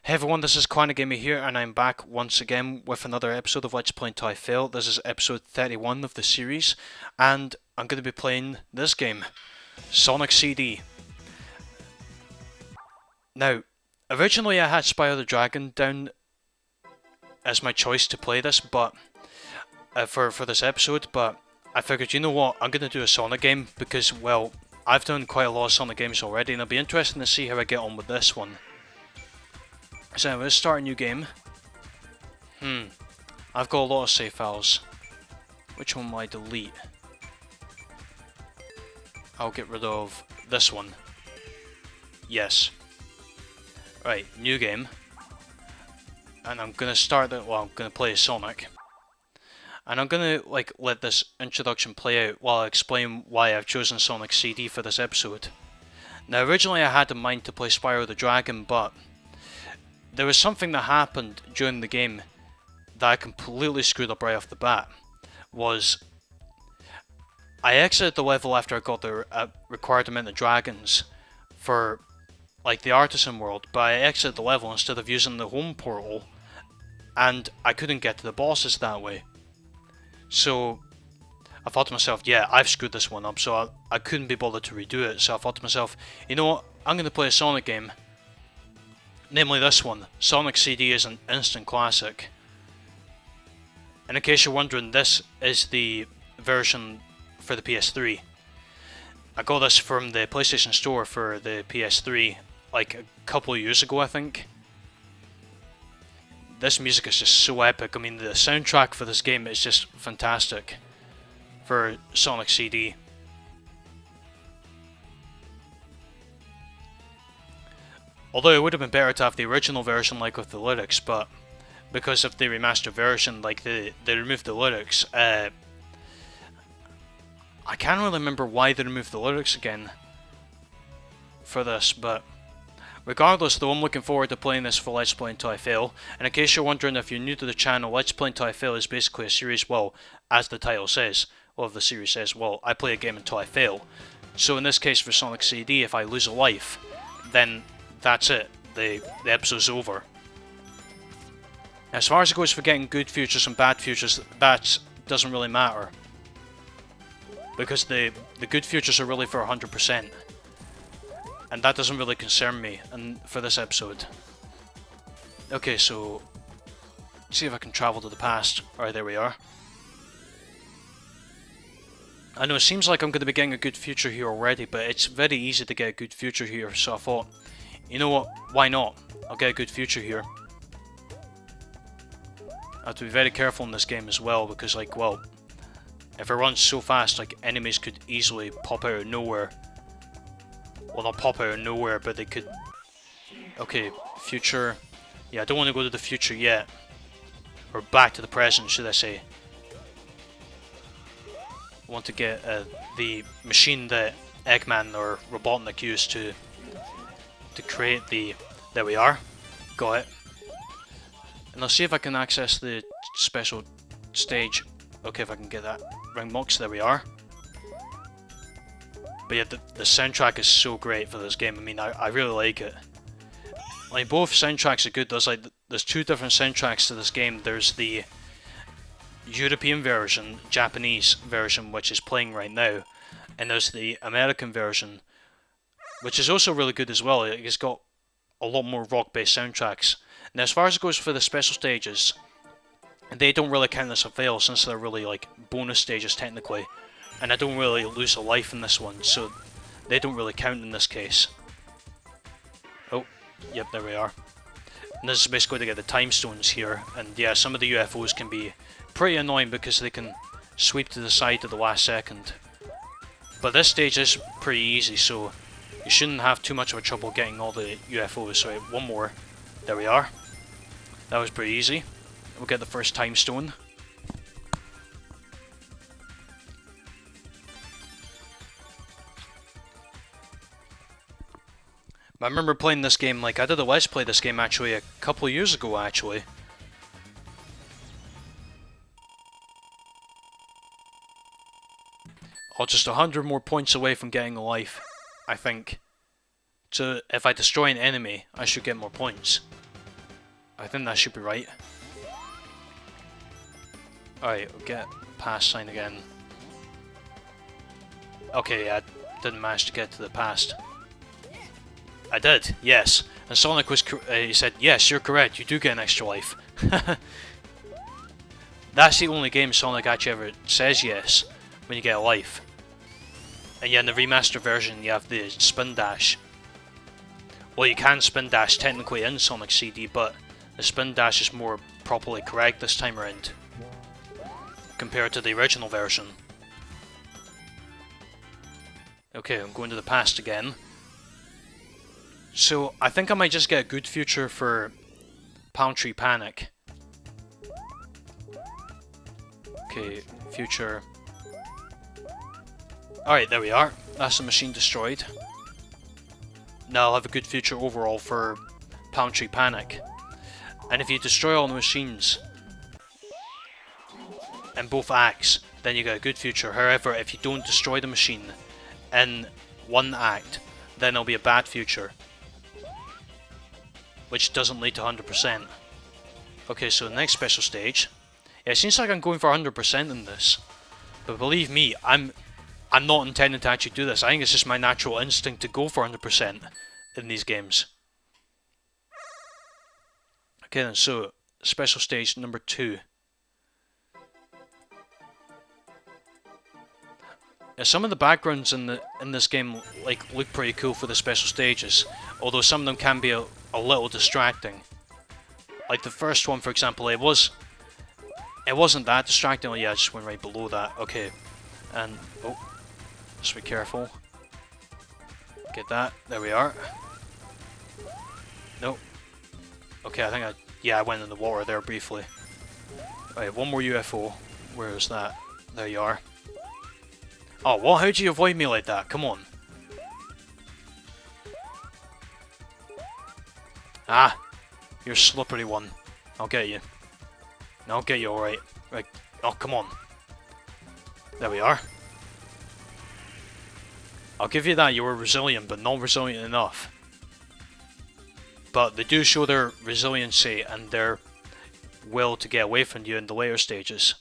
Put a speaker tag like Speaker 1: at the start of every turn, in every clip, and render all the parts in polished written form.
Speaker 1: Hey everyone, this is Quanagamer here, and I'm back once again with another episode of Let's Play Until I Fail. This is episode 31 of the series, and I'm going to be playing this game, Sonic CD. Now, originally I had Spyro the Dragon down as my choice to play this, but for this episode, but I figured, you know what, I'm going to do a Sonic game because, well, I've done quite a lot of Sonic games already, and it'll be interesting to see how I get on with this one. So let's start a new game. I've got a lot of save files. Which one will I delete? I'll get rid of this one. Yes. Right, new game. And I'm gonna start it, well, I'm gonna play Sonic. And I'm gonna, let this introduction play out while I explain why I've chosen Sonic CD for this episode. Now, originally I had in mind to play Spyro the Dragon, but there was something that happened during the game that I completely screwed up right off the bat. I exited the level after I got the required amount of dragons for the artisan world, but I exited the level instead of using the home portal, and I couldn't get to the bosses that way. So I thought to myself, yeah, I've screwed this one up, so I couldn't be bothered to redo it. So I thought to myself, you know what, I'm going to play a Sonic game. Namely this one, Sonic CD is an instant classic. And in case you're wondering, this is the version for the PS3. I got this from the PlayStation Store for the PS3 a couple of years ago, I think. This music is just so epic. I mean, the soundtrack for this game is just fantastic for Sonic CD. Although it would have been better to have the original version with the lyrics, but because of the remastered version, they removed the lyrics. I can't really remember why they removed the lyrics again for this, but regardless though, I'm looking forward to playing this for Let's Play Until I Fail. And in case you're wondering, if you're new to the channel, Let's Play Until I Fail is basically a series, well, as the title says, well, the series says, well, I play a game until I fail. So in this case for Sonic CD, if I lose a life, then that's it. The episode's over. As far as it goes for getting good futures and bad futures, that doesn't really matter. Because the good futures are really for 100%. And that doesn't really concern me for this episode. Okay, so let's see if I can travel to the past. Alright, there we are. I know it seems like I'm going to be getting a good future here already, but it's very easy to get a good future here, so I thought, you know what, why not? I'll get a good future here. I have to be very careful in this game as well, because well, if it runs so fast, enemies could easily pop out of nowhere. Well, not pop out of nowhere, but they could... Okay, future... Yeah, I don't want to go to the future yet. Or back to the present, should I say. I want to get the machine that Eggman or Robotnik used to create the... There we are. Got it. And let's see if I can access the special stage. Okay, if I can get that. Ring Mox, there we are. But yeah, the soundtrack is so great for this game. I mean, I really like it. Both soundtracks are good. There's two different soundtracks to this game. There's the European version, Japanese version, which is playing right now. And there's the American version, which is also really good as well. It's got a lot more rock-based soundtracks. Now, as far as it goes for the special stages, they don't really count as a fail, since they're really bonus stages technically. And I don't really lose a life in this one, so they don't really count in this case. Oh, yep, there we are. And this is basically to get the time stones here. And yeah, some of the UFOs can be pretty annoying because they can sweep to the side at the last second. But this stage is pretty easy, so you shouldn't have too much of a trouble getting all the UFOs. So one more. There we are. That was pretty easy. We'll get the first time stone. I remember playing this game, I did a Let's Play this game actually a couple of years ago actually. Oh, just 100 more points away from getting a life, I think. So if I destroy an enemy, I should get more points. I think that should be right. Alright, we'll get pass sign again. Okay, I didn't manage to get to the past. I did, yes. And Sonic was, he said, yes, you're correct, you do get an extra life. That's the only game Sonic actually ever says yes, when you get a life. And yeah, in the remastered version you have the spin dash. Well, you can spin dash technically in Sonic CD, but the spin dash is more properly correct this time around, compared to the original version. Okay, I'm going to the past again. So, I think I might just get a good future for Palm Tree Panic. Okay, future. Alright, there we are. That's the machine destroyed. Now I'll have a good future overall for Palm Tree Panic. And if you destroy all the machines in both acts, then you get a good future. However, if you don't destroy the machine in one act, then it'll be a bad future, which doesn't lead to 100%. Okay, so the next special stage. Yeah, it seems like I'm going for 100% in this, but believe me, I'm not intending to actually do this. I think it's just my natural instinct to go for 100% in these games. Okay then, so special stage number 2. Yeah, some of the backgrounds in this game look pretty cool for the special stages, although some of them can be a little distracting. Like the first one, for example, it wasn't that distracting. Oh yeah, I just went right below that. Okay, and oh, just be careful. Get that. There we are. Nope. Okay, I think I went in the water there briefly. Right, one more UFO. Where is that? There you are. Oh, what? How'd you avoid me like that? Come on. Ah! You're a slippery one. I'll get you. I'll get you alright. Right. Oh, come on. There we are. I'll give you that, you were resilient, but not resilient enough. But they do show their resiliency and their will to get away from you in the later stages.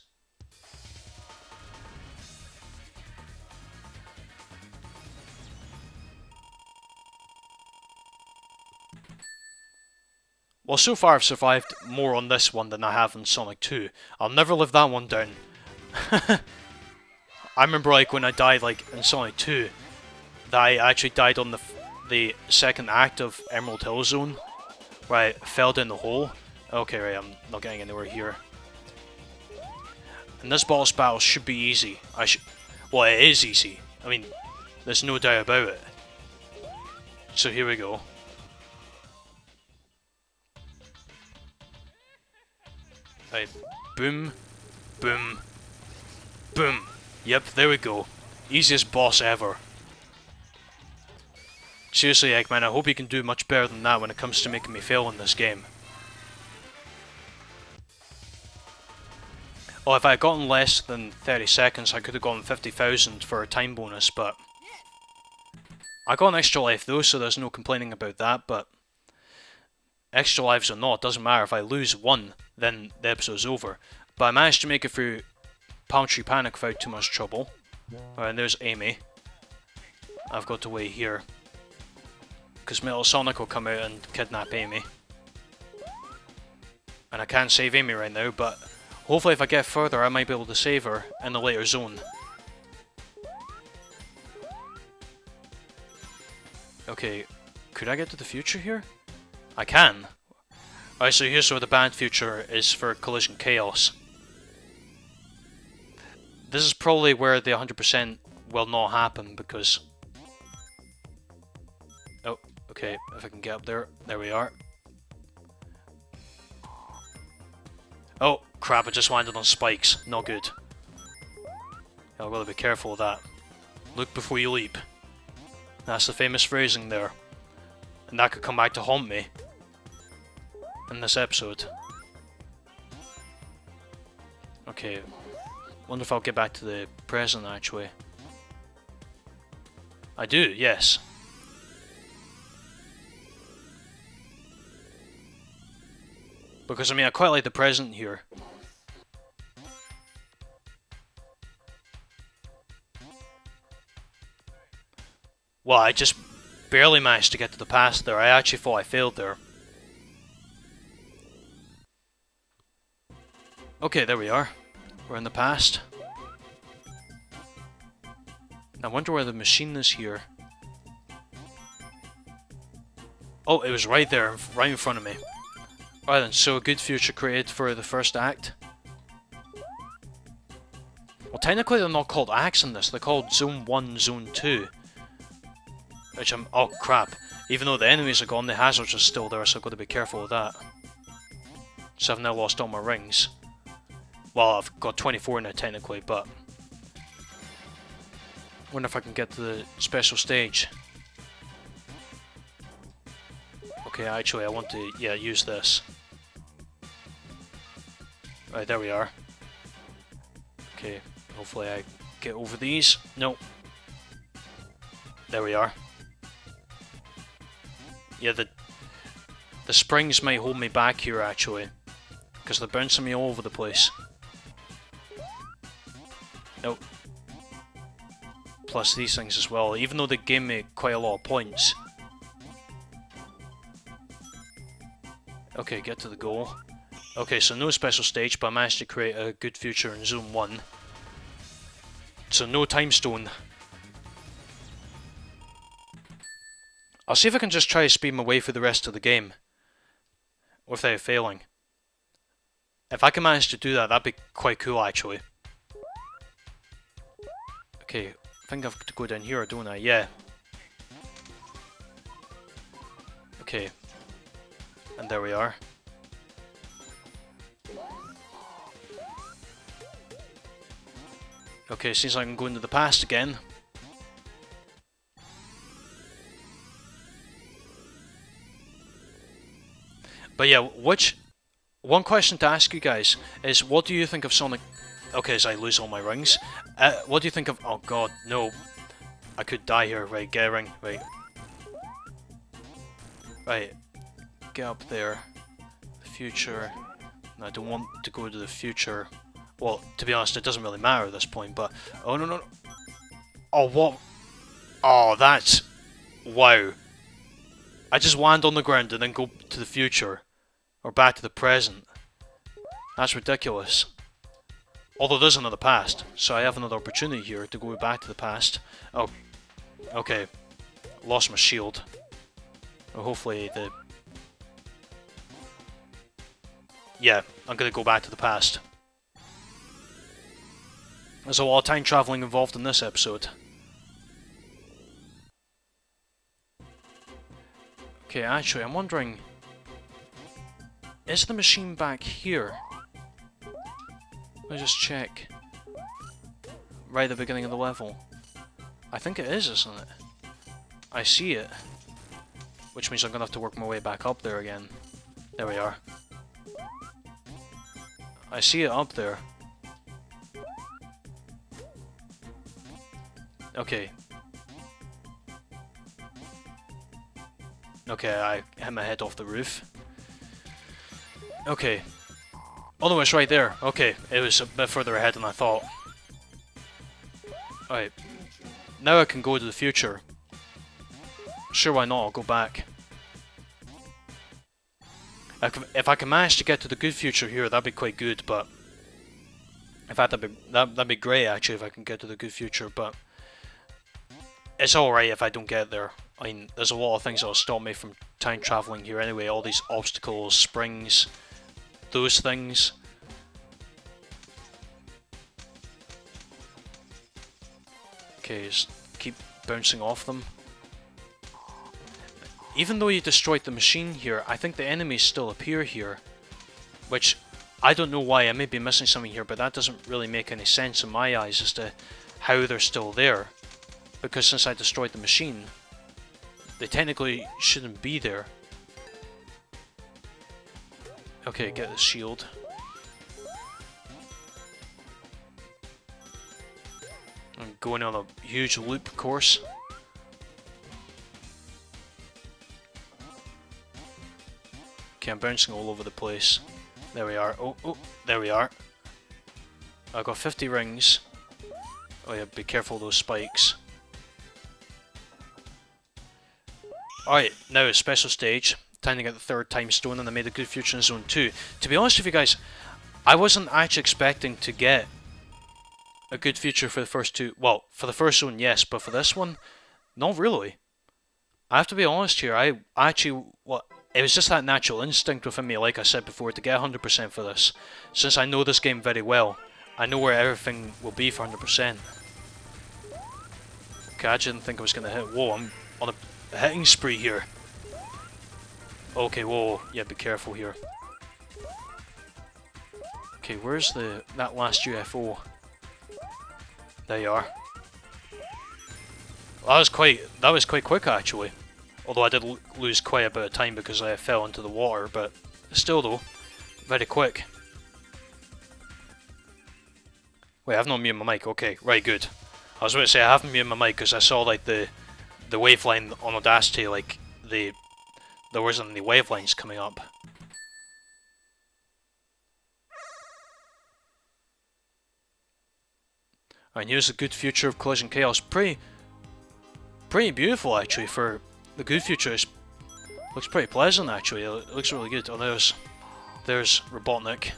Speaker 1: Well, so far I've survived more on this one than I have in Sonic 2. I'll never live that one down. I remember when I died in Sonic 2, that I actually died on the second act of Emerald Hill Zone, where I fell down the hole. Okay, right, I'm not getting anywhere here. And this boss battle should be easy. Well, it is easy. I mean, there's no doubt about it. So here we go. Right, boom, boom, boom. Yep, there we go. Easiest boss ever. Seriously, Eggman, I hope you can do much better than that when it comes to making me fail in this game. Oh, if I had gotten less than 30 seconds, I could have gotten 50,000 for a time bonus, but I got an extra life though, so there's no complaining about that, but extra lives or not, it doesn't matter. If I lose one, then the episode's over. But I managed to make it through Palm Tree Panic without too much trouble. Alright, there's Amy. I've got to wait here, because Metal Sonic will come out and kidnap Amy. And I can't save Amy right now, but hopefully if I get further I might be able to save her in the later zone. Okay, could I get to the future here? I can. Alright, so here's where the bad future is for Collision Chaos. This is probably where the 100% will not happen, because... Oh, okay, if I can get up there. There we are. Oh, crap, I just landed on spikes. Not good. I've got to be careful of that. Look before you leap. That's the famous phrasing there. And that could come back to haunt me in this episode. Okay, wonder if I'll get back to the present actually. I do, yes. Because, I mean, I quite like the present here. Well, I just barely managed to get to the past there. I actually thought I failed there. Okay, there we are. We're in the past. I wonder where the machine is here. Oh, it was right there, right in front of me. Alright then, so a good future created for the first act. Well, technically they're not called acts in this, they're called Zone 1, Zone 2. Which I'm... oh crap. Even though the enemies are gone, the hazards are still there, so I've got to be careful with that. So I've now lost all my rings. Well, I've got 24 now technically, but... wonder if I can get to the special stage. Okay, actually I want to, yeah, use this. Right, there we are. Okay, hopefully I get over these. No. There we are. Yeah, the springs might hold me back here actually, because they're bouncing me all over the place. Nope. Plus these things as well, even though they gave me quite a lot of points. Okay, get to the goal. Okay, so no special stage, but I managed to create a good future in Zone 1. So no time stone. I'll see if I can just try to speed my way through the rest of the game without failing. If I can manage to do that, that'd be quite cool actually. Okay, I think I have to go down here, don't I? Yeah. Okay. And there we are. Okay, seems like I'm going to the past again. But yeah, one question to ask you guys is, what do you think of Sonic... okay, as I lose all my rings. What do you think of... oh god, no. I could die here. Right, get a ring. Right. Right. Get up there. The future. I don't want to go to the future. Well, to be honest, it doesn't really matter at this point, but... oh, no, no. Oh, what? Oh, that's... wow. I just land on the ground and then go to the future. Or back to the present. That's ridiculous. Although there's another past, so I have another opportunity here to go back to the past. Oh, okay. Lost my shield. Well, hopefully the... yeah, I'm gonna go back to the past. There's a lot of time travelling involved in this episode. Okay, actually, I'm wondering... is the machine back here? Let me just check. Right at the beginning of the level. I think it is, isn't it? I see it. Which means I'm gonna have to work my way back up there again. There we are. I see it up there. Okay. Okay, I hit my head off the roof. Okay. Oh no, it's right there. Okay, it was a bit further ahead than I thought. Alright. Now I can go to the future. Sure, why not? I'll go back. If I can manage to get to the good future here, that'd be quite good, but... in fact, that'd be great, actually, if I can get to the good future, but... it's alright if I don't get there. I mean, there's a lot of things that'll stop me from time travelling here anyway. All these obstacles, springs, those things. Okay, just keep bouncing off them. Even though you destroyed the machine here, I think the enemies still appear here. Which, I don't know why, I may be missing something here, but that doesn't really make any sense in my eyes as to how they're still there. Because since I destroyed the machine, they technically shouldn't be there. Okay, get the shield. I'm going on a huge loop course. Okay, I'm bouncing all over the place. There we are. Oh, oh, there we are. I got 50 rings. Oh yeah, be careful of those spikes. Alright, now a special stage. Time to get the third time stone, and I made a good future in Zone 2. To be honest with you guys, I wasn't actually expecting to get a good future for the first two. Well, for the first zone, yes, but for this one, not really. I have to be honest here, I actually, it was just that natural instinct within me, like I said before, to get 100% for this. Since I know this game very well, I know where everything will be for 100%. Okay, I didn't think I was going to hit. Whoa, I'm on a hitting spree here. Okay, whoa, yeah, be careful here. Okay, where's that last UFO? There you are. Well, that was quite quick actually. Although I did lose quite a bit of time because I fell into the water, but still though, very quick. Wait, I've not muted my mic. Okay, right, good. I was about to say I haven't muted my mic because I saw like the waveline on Audacity, like there wasn't any wavelines coming up. And here's a good future of Collision Chaos. Pretty beautiful actually for the good future. Looks pretty pleasant actually. It looks really good. Oh, there's Robotnik.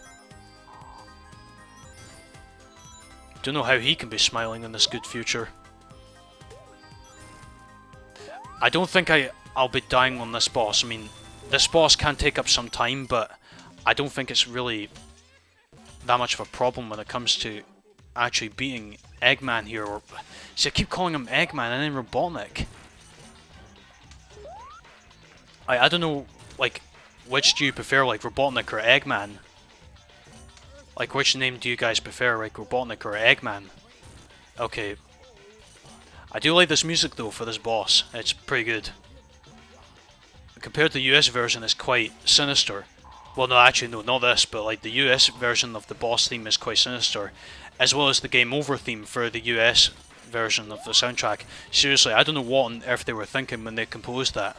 Speaker 1: Don't know how he can be smiling in this good future. I don't think I'll be dying on this boss. I mean, this boss can take up some time, but I don't think it's really that much of a problem when it comes to actually beating Eggman here. Or see, I keep calling him Eggman and then Robotnik. I don't know, like, which do you prefer, like Robotnik or Eggman? Like, which name do you guys prefer, like Robotnik or Eggman? Okay. I do like this music though for this boss. It's pretty good. Compared to the US version, it's quite sinister. Well, no, actually, no, not this, but like the US version of the boss theme is quite sinister, as well as the Game Over theme for the US version of the soundtrack. Seriously, I don't know what on earth they were thinking when they composed that.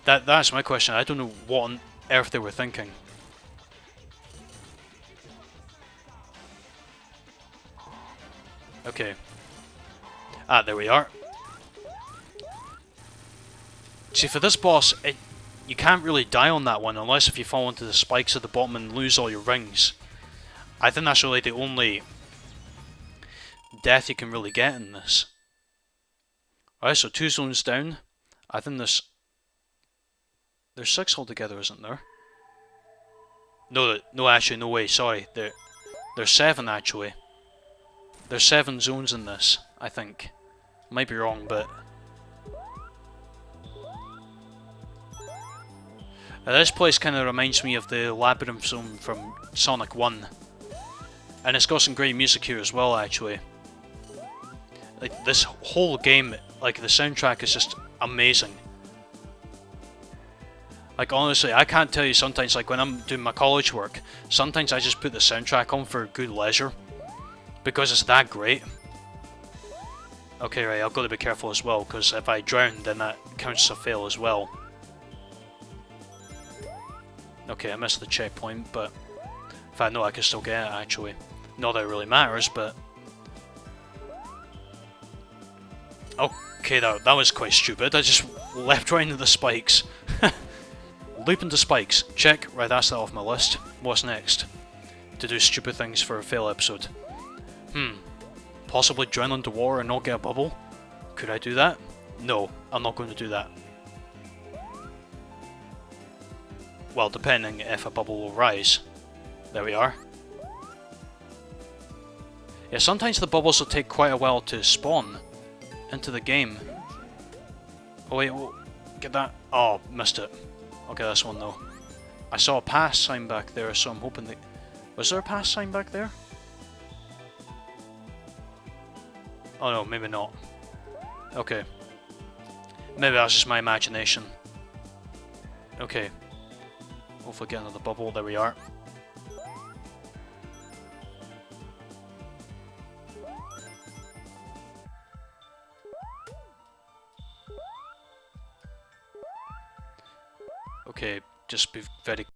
Speaker 1: That's my question. I don't know what on earth they were thinking. Okay. Ah, there we are. See, for this boss, you can't really die on that one unless if you fall into the spikes at the bottom and lose all your rings. I think that's really the only death you can really get in this. Alright, so 2 zones down. I think there's 6 altogether, isn't there? No, actually, no way, sorry. There's 7 actually. There's 7 zones in this, I think. Might be wrong, but this place kind of reminds me of the Labyrinth Zone from Sonic 1. And it's got some great music here as well, actually. Like, this whole game, like, the soundtrack is just amazing. Like, honestly, I can't tell you sometimes, like, when I'm doing my college work, sometimes I just put the soundtrack on for good leisure. Because it's that great. Okay, right, I've got to be careful as well, because if I drown, then that counts as a fail as well. Okay, I missed the checkpoint, but if I know I can still get it, actually. Not that it really matters, but okay, that was quite stupid. I just leapt right into the spikes. Leap into spikes. Check. Right, that's that off my list. What's next? To do stupid things for a fail episode. Possibly drown underwater and not get a bubble? Could I do that? No, I'm not going to do that. Well, depending if a bubble will rise. There we are. Yeah, sometimes the bubbles will take quite a while to spawn into the game. Oh wait, get that. Oh, missed it. I'll get this one though. I saw a pass sign back there, so I'm hoping that... Was there a pass sign back there? Oh no, maybe not. Okay. Maybe that's just my imagination. Okay. Hopefully get another bubble. There we are. Okay, just be very